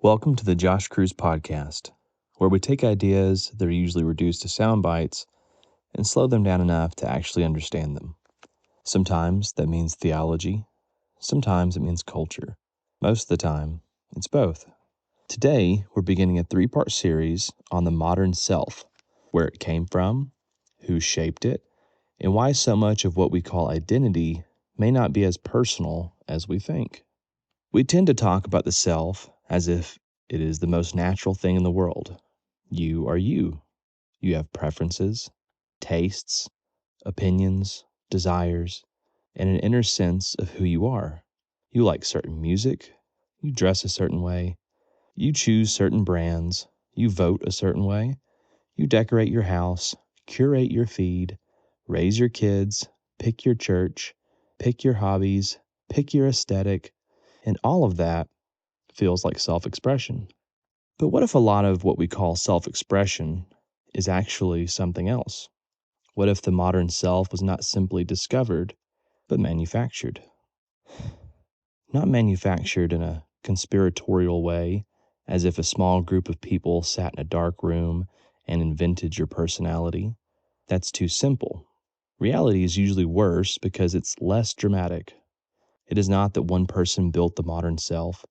Welcome to the Josh Cruz Podcast, where we take ideas that are usually reduced to sound bites and slow them down enough to actually understand them. Sometimes that means theology, sometimes it means culture. Most of the time, it's both. Today, we're beginning a 3-part series on the modern self, where it came from, who shaped it, and why so much of what we call identity may not be as personal as we think. We tend to talk about the self as if it is the most natural thing in the world. You are you. You have preferences, tastes, opinions, desires, and an inner sense of who you are. You like certain music, you dress a certain way, you choose certain brands, you vote a certain way, you decorate your house, curate your feed, raise your kids, pick your church, pick your hobbies, pick your aesthetic, and all of that feels like self-expression. But what if a lot of what we call self-expression is actually something else? What if the modern self was not simply discovered, but manufactured? Not manufactured in a conspiratorial way, as if a small group of people sat in a dark room and invented your personality. That's too simple. Reality is usually worse because it's less dramatic. It is not that one person built the modern self.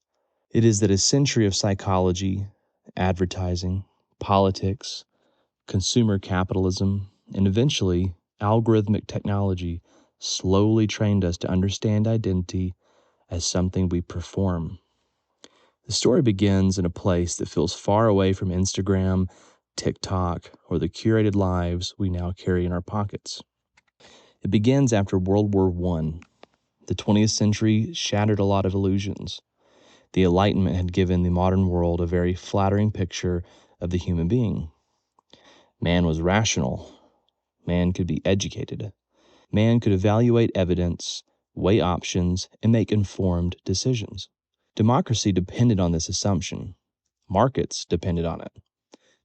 It is that a century of psychology, advertising, politics, consumer capitalism, and eventually algorithmic technology slowly trained us to understand identity as something we perform. The story begins in a place that feels far away from Instagram, TikTok, or the curated lives we now carry in our pockets. It begins after World War I. The 20th century shattered a lot of illusions. The Enlightenment had given the modern world a very flattering picture of the human being. Man was rational. Man could be educated. Man could evaluate evidence, weigh options, and make informed decisions. Democracy depended on this assumption. Markets depended on it.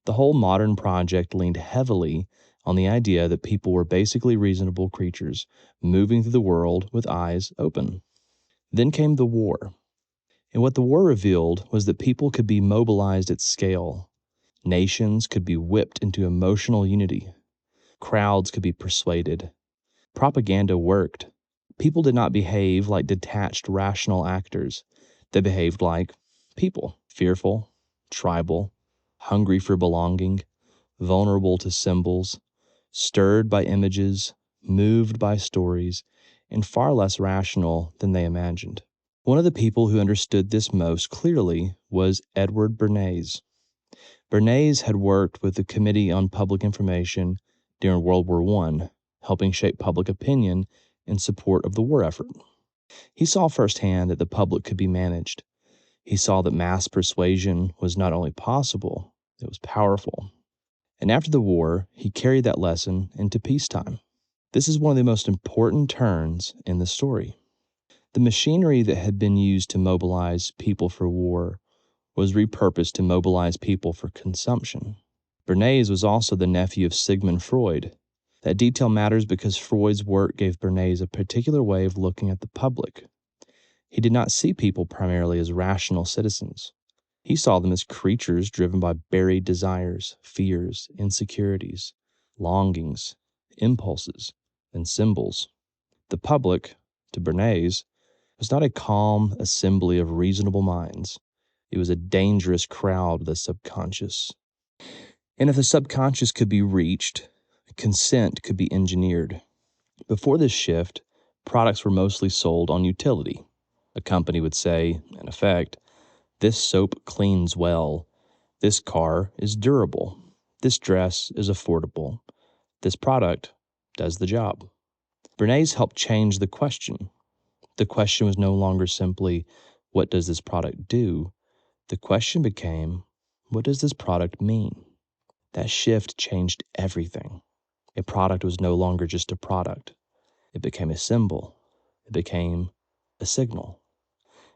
The whole modern project leaned heavily on the idea that people were basically reasonable creatures moving through the world with eyes open. Then came the war. And what the war revealed was that people could be mobilized at scale. Nations could be whipped into emotional unity. Crowds could be persuaded. Propaganda worked. People did not behave like detached, rational actors. They behaved like people, fearful, tribal, hungry for belonging, vulnerable to symbols, stirred by images, moved by stories, and far less rational than they imagined. One of the people who understood this most clearly was Edward Bernays. Bernays had worked with the Committee on Public Information during World War I, helping shape public opinion in support of the war effort. He saw firsthand that the public could be managed. He saw that mass persuasion was not only possible, it was powerful. And after the war, he carried that lesson into peacetime. This is one of the most important turns in the story. The machinery that had been used to mobilize people for war was repurposed to mobilize people for consumption. Bernays was also the nephew of Sigmund Freud. That detail matters because Freud's work gave Bernays a particular way of looking at the public. He did not see people primarily as rational citizens. He saw them as creatures driven by buried desires, fears, insecurities, longings, impulses, and symbols. The public, to Bernays, was not a calm assembly of reasonable minds. It was a dangerous crowd of the subconscious. And if the subconscious could be reached, consent could be engineered. Before this shift, products were mostly sold on utility. A company would say, in effect, this soap cleans well, this car is durable, this dress is affordable, this product does the job. Bernays helped change the question. The question was no longer simply, what does this product do? The question became, what does this product mean? That shift changed everything. A product was no longer just a product. It became a symbol. It became a signal.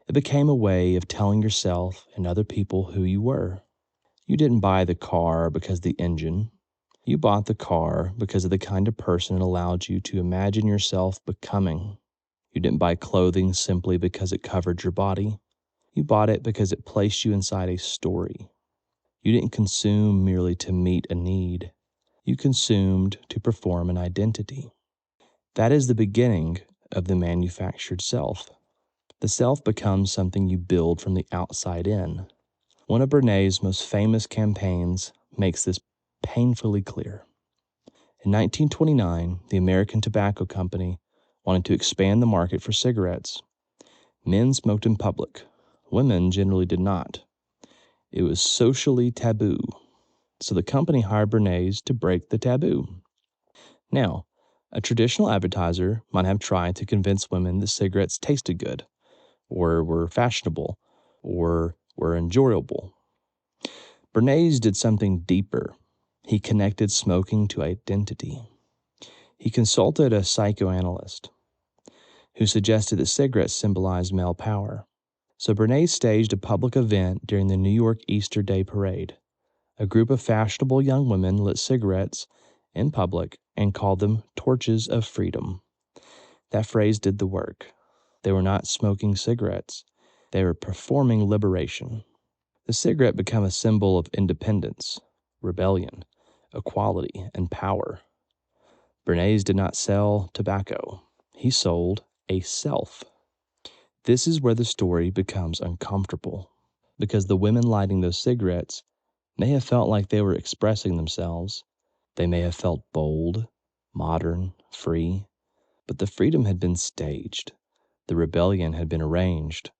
It became a way of telling yourself and other people who you were. You didn't buy the car because of the engine. You bought the car because of the kind of person it allowed you to imagine yourself becoming. You didn't buy clothing simply because it covered your body. You bought it because it placed you inside a story. You didn't consume merely to meet a need. You consumed to perform an identity. That is the beginning of the manufactured self. The self becomes something you build from the outside in. One of Bernays' most famous campaigns makes this painfully clear. In 1929, the American Tobacco Company wanted to expand the market for cigarettes. Men smoked in public. Women generally did not. It was socially taboo. So the company hired Bernays to break the taboo. Now, a traditional advertiser might have tried to convince women that cigarettes tasted good, or were fashionable, or were enjoyable. Bernays did something deeper. He connected smoking to identity. He consulted a psychoanalyst who suggested that cigarettes symbolized male power. So Bernays staged a public event during the New York Easter Day Parade. A group of fashionable young women lit cigarettes in public and called them torches of freedom. That phrase did the work. They were not smoking cigarettes. They were performing liberation. The cigarette became a symbol of independence, rebellion, equality, and power. Bernays did not sell tobacco. He sold a self. This is where the story becomes uncomfortable, because the women lighting those cigarettes may have felt like they were expressing themselves. They may have felt bold, modern, free, but the freedom had been staged. The rebellion had been arranged.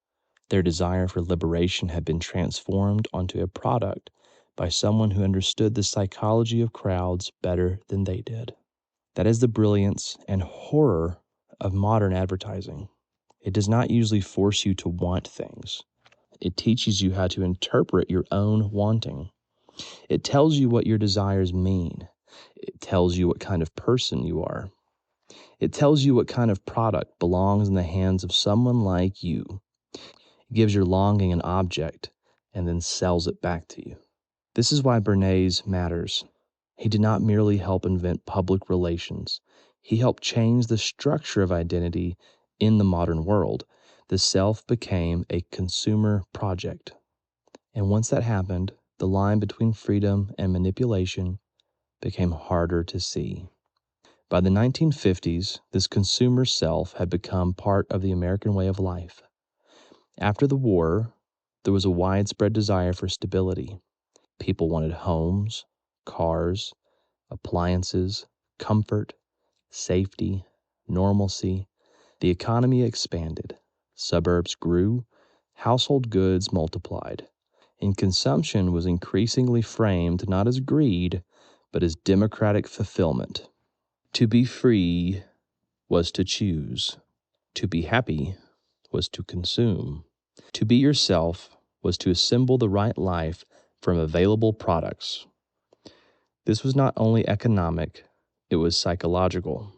Their desire for liberation had been transformed onto a product by someone who understood the psychology of crowds better than they did. That is the brilliance and horror of modern advertising. It does not usually force you to want things. It teaches you how to interpret your own wanting. It tells you what your desires mean. It tells you what kind of person you are. It tells you what kind of product belongs in the hands of someone like you. It gives your longing an object and then sells it back to you. This is why Bernays matters. He did not merely help invent public relations. He helped change the structure of identity in the modern world. The self became a consumer project. And once that happened, the line between freedom and manipulation became harder to see. By the 1950s, this consumer self had become part of the American way of life. After the war, there was a widespread desire for stability. People wanted homes, cars, appliances, comfort, safety, normalcy. The economy expanded. Suburbs grew. Household goods multiplied. And consumption was increasingly framed not as greed, but as democratic fulfillment. To be free was to choose. To be happy was to consume. To be yourself was to assemble the right life from available products. This was not only economic, it was psychological.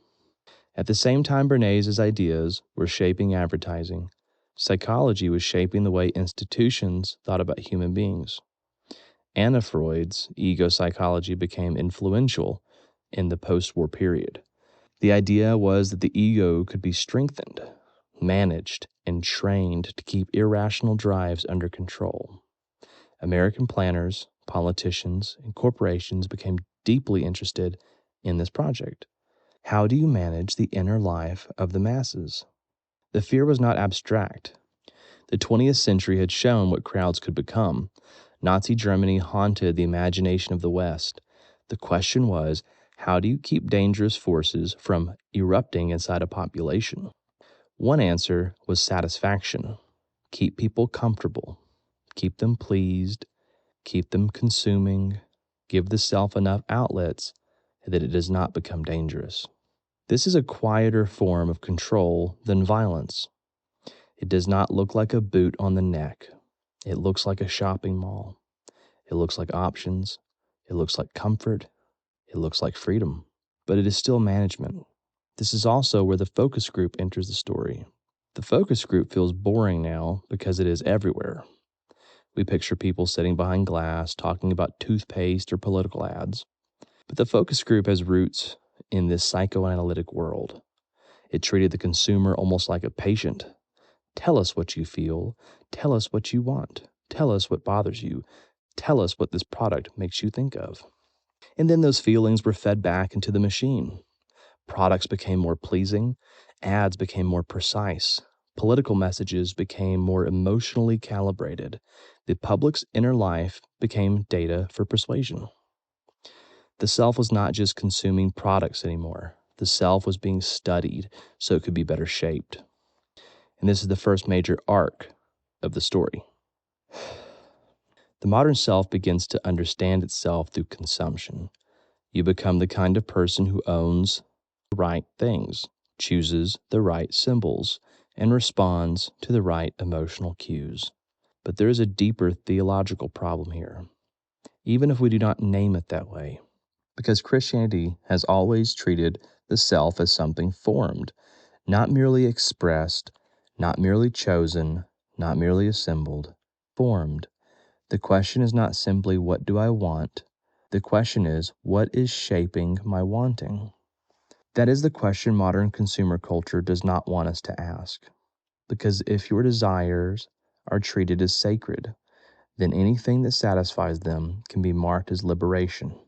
At the same time Bernays' ideas were shaping advertising, psychology was shaping the way institutions thought about human beings. Anna Freud's ego psychology became influential in the post-war period. The idea was that the ego could be strengthened, managed, and trained to keep irrational drives under control. American planners, politicians, and corporations became deeply interested in this project. How do you manage the inner life of the masses? The fear was not abstract. The 20th century had shown what crowds could become. Nazi Germany haunted the imagination of the West. The question was, how do you keep dangerous forces from erupting inside a population? One answer was satisfaction. Keep people comfortable. Keep them pleased. Keep them consuming. Give the self enough outlets that it does not become dangerous. This is a quieter form of control than violence. It does not look like a boot on the neck. It looks like a shopping mall. It looks like options. It looks like comfort. It looks like freedom. But it is still management. This is also where the focus group enters the story. The focus group feels boring now because it is everywhere. We picture people sitting behind glass talking about toothpaste or political ads. But the focus group has roots in this psychoanalytic world. It treated the consumer almost like a patient. Tell us what you feel. Tell us what you want. Tell us what bothers you. Tell us what this product makes you think of. And then those feelings were fed back into the machine. Products became more pleasing, ads became more precise, political messages became more emotionally calibrated. The public's inner life became data for persuasion. The self was not just consuming products anymore. The self was being studied so it could be better shaped. And this is the first major arc of the story. The modern self begins to understand itself through consumption. You become the kind of person who owns the right things, chooses the right symbols, and responds to the right emotional cues. But there is a deeper theological problem here, even if we do not name it that way, because Christianity has always treated the self as something formed, not merely expressed, not merely chosen, not merely assembled, formed. The question is not simply, what do I want? The question is, what is shaping my wanting? That is the question modern consumer culture does not want us to ask. Because if your desires are treated as sacred, then anything that satisfies them can be marked as liberation.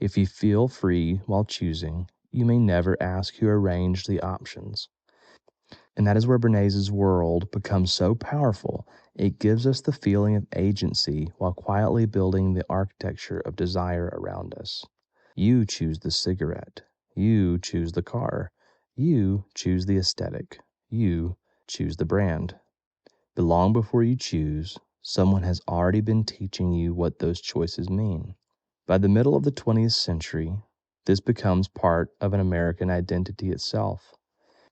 If you feel free while choosing, you may never ask who arranged the options. And that is where Bernays' world becomes so powerful. It gives us the feeling of agency while quietly building the architecture of desire around us. You choose the cigarette. You choose the car. You choose the aesthetic. You choose the brand. But long before you choose, someone has already been teaching you what those choices mean. By the middle of the 20th century, this becomes part of an American identity itself.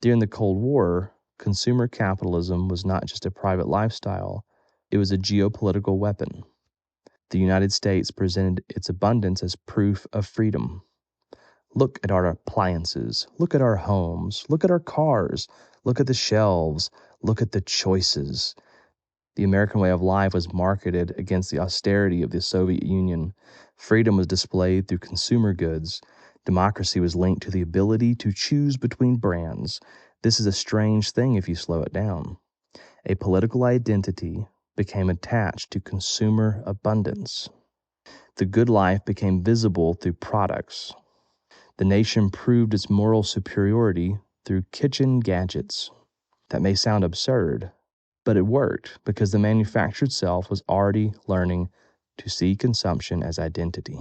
During the Cold War, consumer capitalism was not just a private lifestyle, it was a geopolitical weapon. The United States presented its abundance as proof of freedom. Look at our appliances, look at our homes, look at our cars, look at the shelves, look at the choices. The American way of life was marketed against the austerity of the Soviet Union. Freedom was displayed through consumer goods. Democracy was linked to the ability to choose between brands. This is a strange thing if you slow it down. A political identity became attached to consumer abundance. The good life became visible through products. The nation proved its moral superiority through kitchen gadgets. That may sound absurd, but it worked because the manufactured self was already learning to see consumption as identity.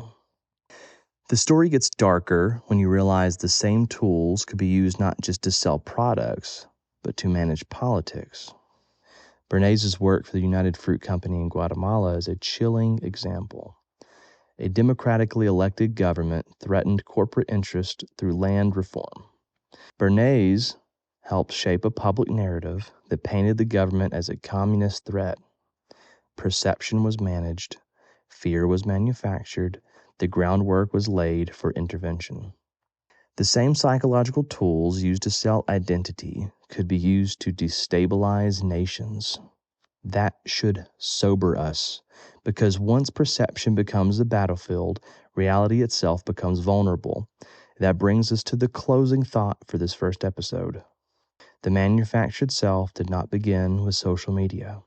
The story gets darker when you realize the same tools could be used not just to sell products, but to manage politics. Bernays' work for the United Fruit Company in Guatemala is a chilling example. A democratically elected government threatened corporate interest through land reform. Bernays helped shape a public narrative that painted the government as a communist threat. Perception was managed, fear was manufactured, the groundwork was laid for intervention. The same psychological tools used to sell identity could be used to destabilize nations. That should sober us, because once perception becomes the battlefield, reality itself becomes vulnerable. That brings us to the closing thought for this first episode. The manufactured self did not begin with social media.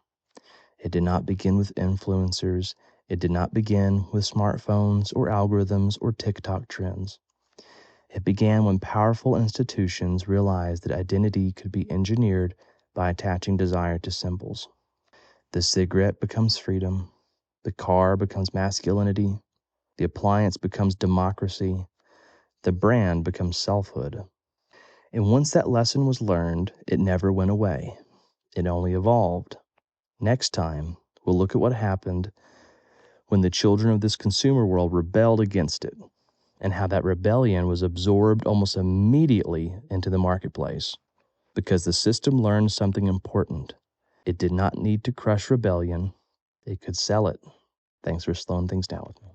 It did not begin with influencers. It did not begin with smartphones or algorithms or TikTok trends. It began when powerful institutions realized that identity could be engineered by attaching desire to symbols. The cigarette becomes freedom. The car becomes masculinity. The appliance becomes democracy. The brand becomes selfhood. And once that lesson was learned, it never went away. It only evolved. Next time, we'll look at what happened when the children of this consumer world rebelled against it, and how that rebellion was absorbed almost immediately into the marketplace, because the system learned something important. It did not need to crush rebellion. It could sell it. Thanks for slowing things down with me.